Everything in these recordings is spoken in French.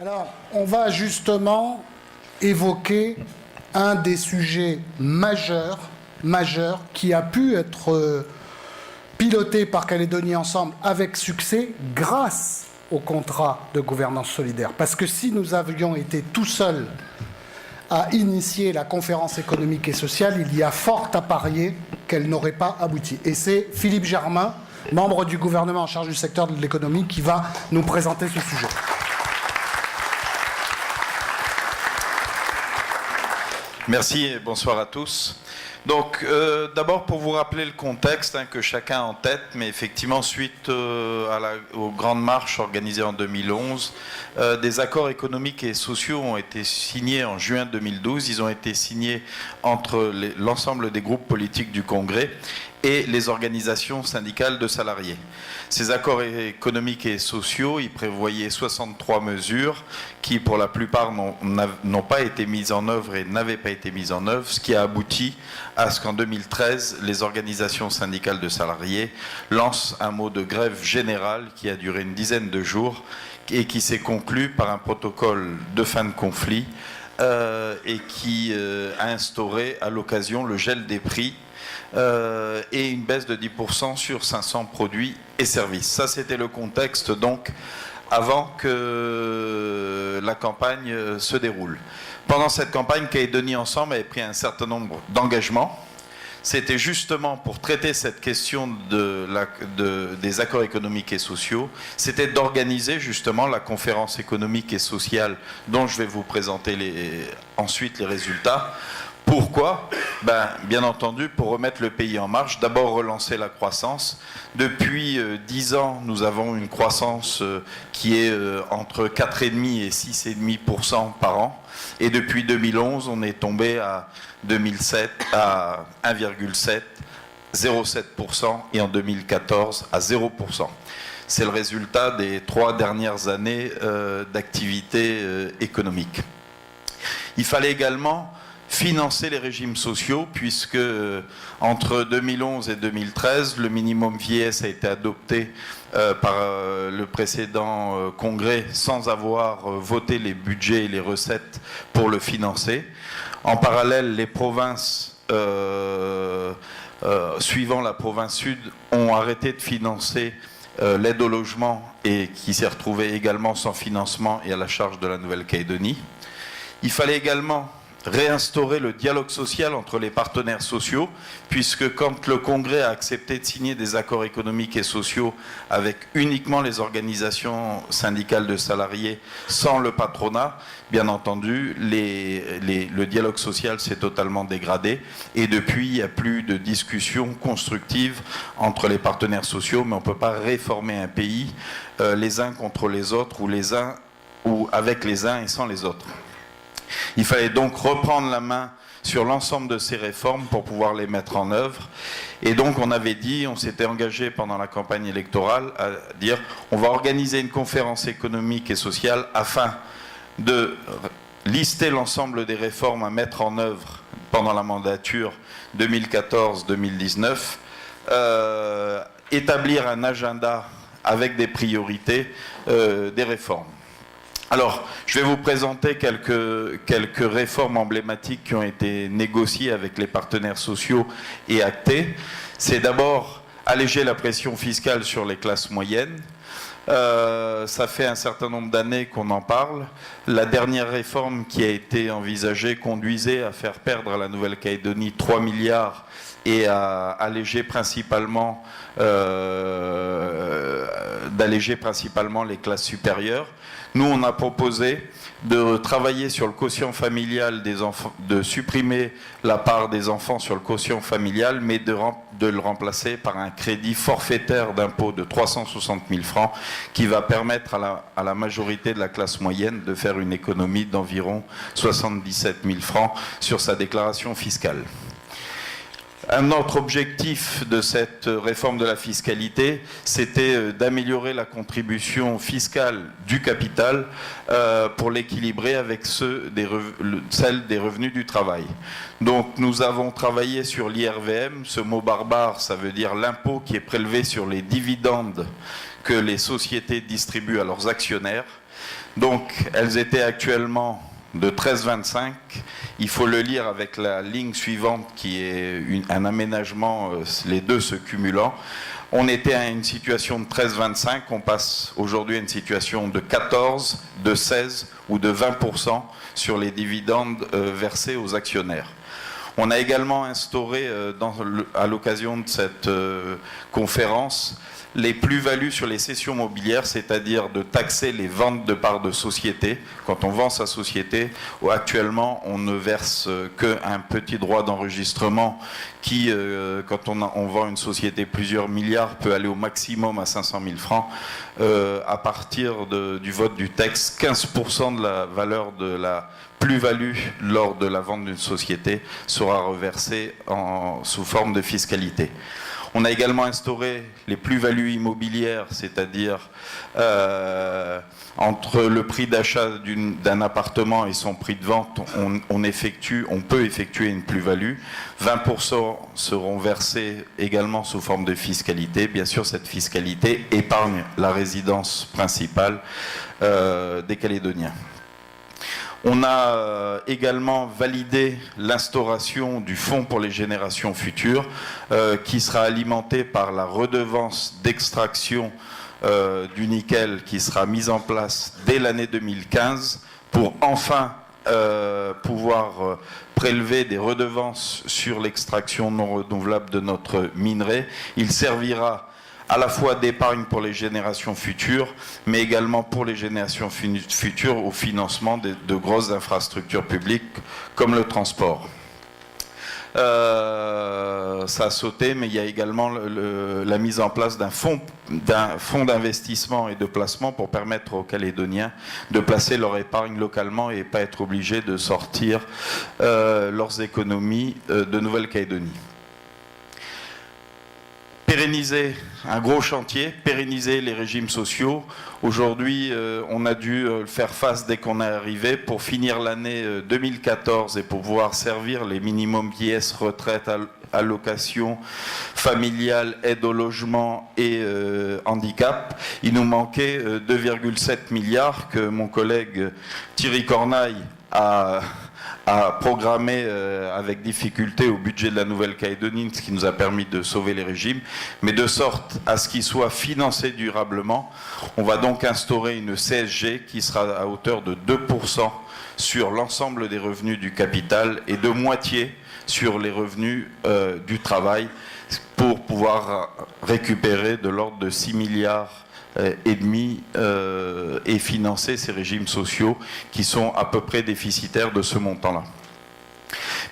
Alors, on va justement évoquer un des sujets majeurs qui a pu être piloté par Calédonie Ensemble avec succès grâce au contrat de gouvernance solidaire. Parce que si nous avions été tout seuls à initier la conférence économique et sociale, il y a fort à parier qu'elle n'aurait pas abouti. Et c'est Philippe Germain, membre du gouvernement en charge du secteur de l'économie, qui va nous présenter ce sujet. Merci et bonsoir à tous. Donc, d'abord pour vous rappeler le contexte que chacun a en tête, mais effectivement, suite aux grandes marches organisées en 2011, des accords économiques et sociaux ont été signés en juin 2012. Ils ont été signés entre l'ensemble des groupes politiques du Congrès et les organisations syndicales de salariés. Ces accords économiques et sociaux, ils prévoyaient 63 mesures qui, pour la plupart, n'ont pas été mises en œuvre et n'avaient pas été mises en œuvre, ce qui a abouti à ce qu'en 2013, les organisations syndicales de salariés lancent un mot de grève générale qui a duré une dizaine de jours et qui s'est conclu par un protocole de fin de conflit et qui a instauré à l'occasion le gel des prix et une baisse de 10% sur 500 produits et services. Ça, c'était le contexte, donc, avant que la campagne se déroule. Pendant cette campagne, Calédonie Ensemble avait pris un certain nombre d'engagements. C'était justement pour traiter cette question des accords économiques et sociaux, c'était d'organiser justement la conférence économique et sociale dont je vais vous présenter ensuite les résultats. Pourquoi ? Bien entendu, pour remettre le pays en marche, d'abord relancer la croissance. Depuis 10 ans, nous avons une croissance qui est entre 4,5 et 6,5% par an. Et depuis 2011, on est tombé à 2007 à 1,7, 0,7% et en 2014 à 0%. C'est le résultat des 3 dernières années d'activité économique. Il fallait également financer les régimes sociaux, puisque entre 2011 et 2013, le minimum vieillesse a été adopté par le précédent Congrès sans avoir voté les budgets et les recettes pour le financer. En parallèle, les provinces, suivant la province sud, ont arrêté de financer l'aide au logement et qui s'est retrouvée également sans financement et à la charge de la Nouvelle-Calédonie. Il fallait également réinstaurer le dialogue social entre les partenaires sociaux, puisque quand le Congrès a accepté de signer des accords économiques et sociaux avec uniquement les organisations syndicales de salariés sans le patronat, bien entendu, le dialogue social s'est totalement dégradé et depuis, il n'y a plus de discussion constructive entre les partenaires sociaux, mais on ne peut pas réformer un pays les uns contre les autres ou avec les uns et sans les autres. Il fallait donc reprendre la main sur l'ensemble de ces réformes pour pouvoir les mettre en œuvre. Et donc on s'était engagé pendant la campagne électorale à dire on va organiser une conférence économique et sociale afin de lister l'ensemble des réformes à mettre en œuvre pendant la mandature 2014-2019, établir un agenda avec des priorités des réformes. Alors, je vais vous présenter quelques réformes emblématiques qui ont été négociées avec les partenaires sociaux et actées. C'est d'abord alléger la pression fiscale sur les classes moyennes. Ça fait un certain nombre d'années qu'on en parle. La dernière réforme qui a été envisagée conduisait à faire perdre à la Nouvelle-Calédonie 3 milliards et à alléger principalement les classes supérieures. Nous, on a proposé de travailler sur le quotient familial des enfants, de supprimer la part des enfants sur le quotient familial, mais de le remplacer par un crédit forfaitaire d'impôt de 360 000 francs qui va permettre à la majorité de la classe moyenne de faire une économie d'environ 77 000 francs sur sa déclaration fiscale. Un autre objectif de cette réforme de la fiscalité, c'était d'améliorer la contribution fiscale du capital pour l'équilibrer avec celle des revenus du travail. Donc nous avons travaillé sur l'IRVM, ce mot barbare, ça veut dire l'impôt qui est prélevé sur les dividendes que les sociétés distribuent à leurs actionnaires. Donc, elles étaient actuellement de 13,25. Il faut le lire avec la ligne suivante qui est un aménagement, les deux se cumulant. On était à une situation de 13,25, on passe aujourd'hui à une situation de 14, de 16 ou de 20% sur les dividendes versés aux actionnaires. On a également instauré, à l'occasion de cette conférence, les plus-values sur les cessions mobilières, c'est-à-dire de taxer les ventes de parts de société. Quand on vend sa société, actuellement, on ne verse qu'un petit droit d'enregistrement qui, quand on vend une société plusieurs milliards, peut aller au maximum à 500 000 francs. À partir du vote du texte, 15% de la valeur de la plus-value lors de la vente d'une société sera reversée sous forme de fiscalité. On a également instauré les plus-values immobilières, c'est-à-dire entre le prix d'achat d'un appartement et son prix de vente, on peut effectuer une plus-value. 20% seront versés également sous forme de fiscalité. Bien sûr, cette fiscalité épargne la résidence principale des Calédoniens. On a également validé l'instauration du Fonds pour les générations futures qui sera alimenté par la redevance d'extraction du nickel qui sera mise en place dès l'année 2015 pour enfin pouvoir prélever des redevances sur l'extraction non renouvelable de notre minerai. Il servira à la fois d'épargne pour les générations futures, mais également pour les générations futures au financement de grosses infrastructures publiques comme le transport. Ça a sauté, mais il y a également la mise en place d'un fonds d'investissement et de placement pour permettre aux Calédoniens de placer leur épargne localement et pas être obligés de sortir leurs économies de Nouvelle-Calédonie. Pérenniser un gros chantier, pérenniser les régimes sociaux. Aujourd'hui, on a dû faire face dès qu'on est arrivé pour finir l'année 2014 et pour pouvoir servir les minimums vieillesse, retraite, allocation familiale, aide au logement et handicap. Il nous manquait 2,7 milliards que mon collègue Thierry Cornaille a programmé avec difficulté au budget de la Nouvelle-Calédonie, ce qui nous a permis de sauver les régimes, mais de sorte à ce qu'ils soient financés durablement. On va donc instaurer une CSG qui sera à hauteur de 2% sur l'ensemble des revenus du capital et de moitié sur les revenus du travail pour pouvoir récupérer de l'ordre de 6 milliards et demi et financer ces régimes sociaux qui sont à peu près déficitaires de ce montant-là.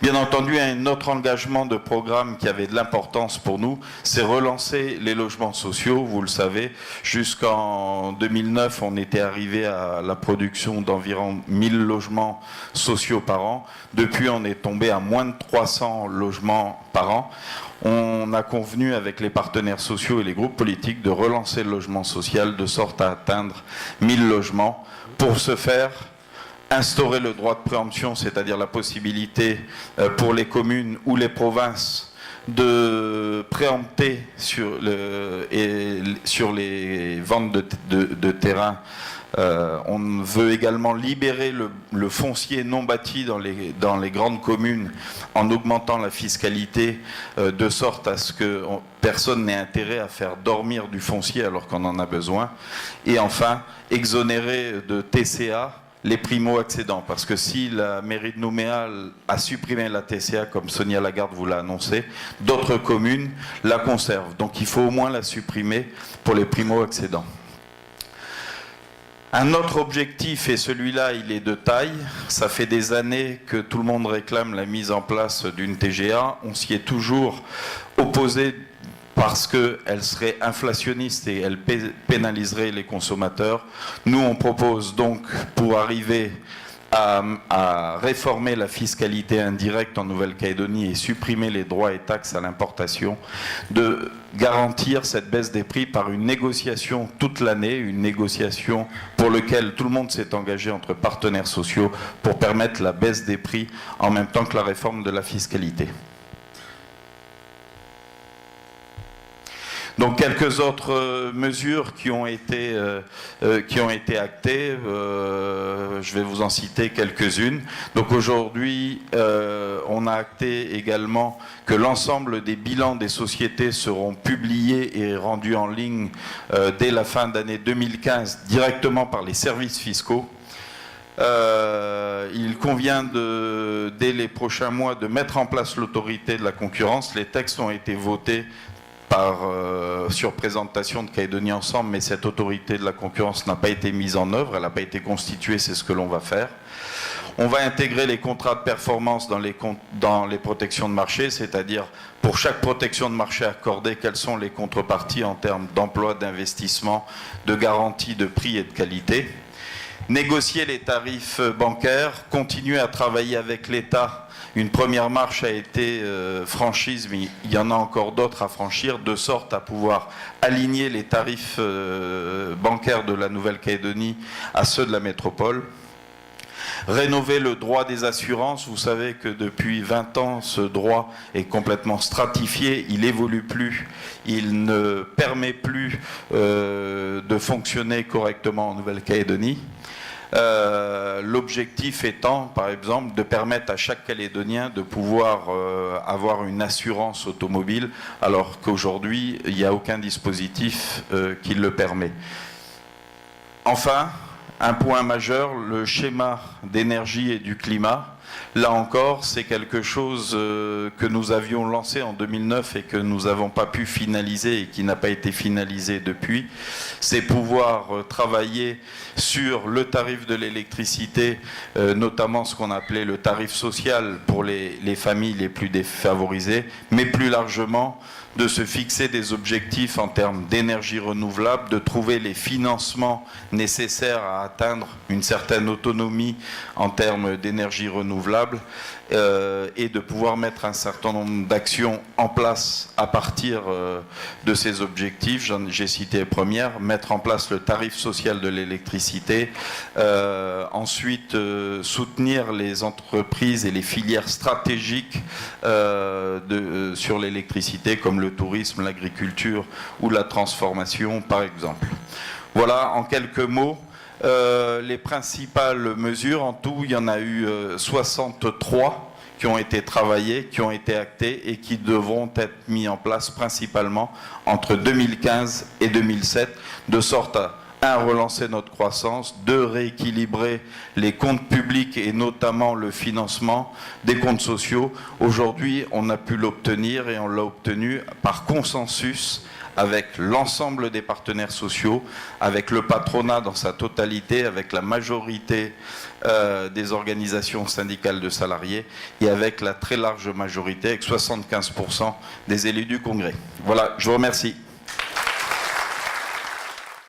Bien entendu, un autre engagement de programme qui avait de l'importance pour nous, c'est relancer les logements sociaux. Vous le savez, jusqu'en 2009, on était arrivé à la production d'environ 1000 logements sociaux par an. Depuis, on est tombé à moins de 300 logements par an. On a convenu avec les partenaires sociaux et les groupes politiques de relancer le logement social de sorte à atteindre 1000 logements. Pour ce faire, instaurer le droit de préemption, c'est-à-dire la possibilité pour les communes ou les provinces de préempter sur les ventes de terrain. On veut également libérer le foncier non bâti dans les grandes communes en augmentant la fiscalité de sorte à ce que personne n'ait intérêt à faire dormir du foncier alors qu'on en a besoin. Et enfin, exonérer de TCA les primo-accédants, parce que si la mairie de Nouméa a supprimé la TCA, comme Sonia Lagarde vous l'a annoncé, d'autres communes la conservent. Donc il faut au moins la supprimer pour les primo-accédants. Un autre objectif, et celui-là il est de taille, ça fait des années que tout le monde réclame la mise en place d'une TGA, on s'y est toujours opposé parce qu'elle serait inflationniste et elle pénaliserait les consommateurs. Nous, on propose donc, pour arriver à réformer la fiscalité indirecte en Nouvelle-Calédonie et supprimer les droits et taxes à l'importation, de garantir cette baisse des prix par une négociation toute l'année, une négociation pour laquelle tout le monde s'est engagé entre partenaires sociaux pour permettre la baisse des prix en même temps que la réforme de la fiscalité. Donc quelques autres mesures qui ont été actées, je vais vous en citer quelques-unes. Donc aujourd'hui, on a acté également que l'ensemble des bilans des sociétés seront publiés et rendus en ligne dès la fin d'année 2015 directement par les services fiscaux. Il convient dès les prochains mois de mettre en place l'autorité de la concurrence. Les textes ont été votés sur présentation de Calédonie Ensemble, mais cette autorité de la concurrence n'a pas été mise en œuvre, elle n'a pas été constituée, c'est ce que l'on va faire. On va intégrer les contrats de performance dans les protections de marché, c'est-à-dire pour chaque protection de marché accordée, quelles sont les contreparties en termes d'emploi, d'investissement, de garantie de prix et de qualité. Négocier les tarifs bancaires, continuer à travailler avec l'État. Une première marche a été franchise, mais il y en a encore d'autres à franchir, de sorte à pouvoir aligner les tarifs bancaires de la Nouvelle-Calédonie à ceux de la métropole. Rénover le droit des assurances. Vous savez que depuis 20 ans, ce droit est complètement stratifié, il évolue plus, il ne permet plus de fonctionner correctement en Nouvelle-Calédonie. L'objectif étant, par exemple, de permettre à chaque Calédonien de pouvoir avoir une assurance automobile, alors qu'aujourd'hui, il n'y a aucun dispositif qui le permet. Enfin, un point majeur, le schéma d'énergie et du climat. Là encore, c'est quelque chose que nous avions lancé en 2009 et que nous n'avons pas pu finaliser et qui n'a pas été finalisé depuis. C'est pouvoir travailler sur le tarif de l'électricité, notamment ce qu'on appelait le tarif social pour les familles les plus défavorisées, mais plus largement de se fixer des objectifs en termes d'énergie renouvelable, de trouver les financements nécessaires à atteindre une certaine autonomie en termes d'énergie renouvelable et de pouvoir mettre un certain nombre d'actions en place à partir de ces objectifs. J'ai cité les premières, mettre en place le tarif social de l'électricité, ensuite soutenir les entreprises et les filières stratégiques sur l'électricité comme le tourisme, l'agriculture ou la transformation par exemple. Voilà en quelques mots les principales mesures. En tout, il y en a eu 63 qui ont été travaillées, qui ont été actées et qui devront être mis en place principalement entre 2015 et 2007, de sorte à 1. Relancer notre croissance, 2. Rééquilibrer les comptes publics et notamment le financement des comptes sociaux. Aujourd'hui, on a pu l'obtenir et on l'a obtenu par consensus avec l'ensemble des partenaires sociaux, avec le patronat dans sa totalité, avec la majorité des organisations syndicales de salariés et avec la très large majorité, avec 75% des élus du Congrès. Voilà, je vous remercie.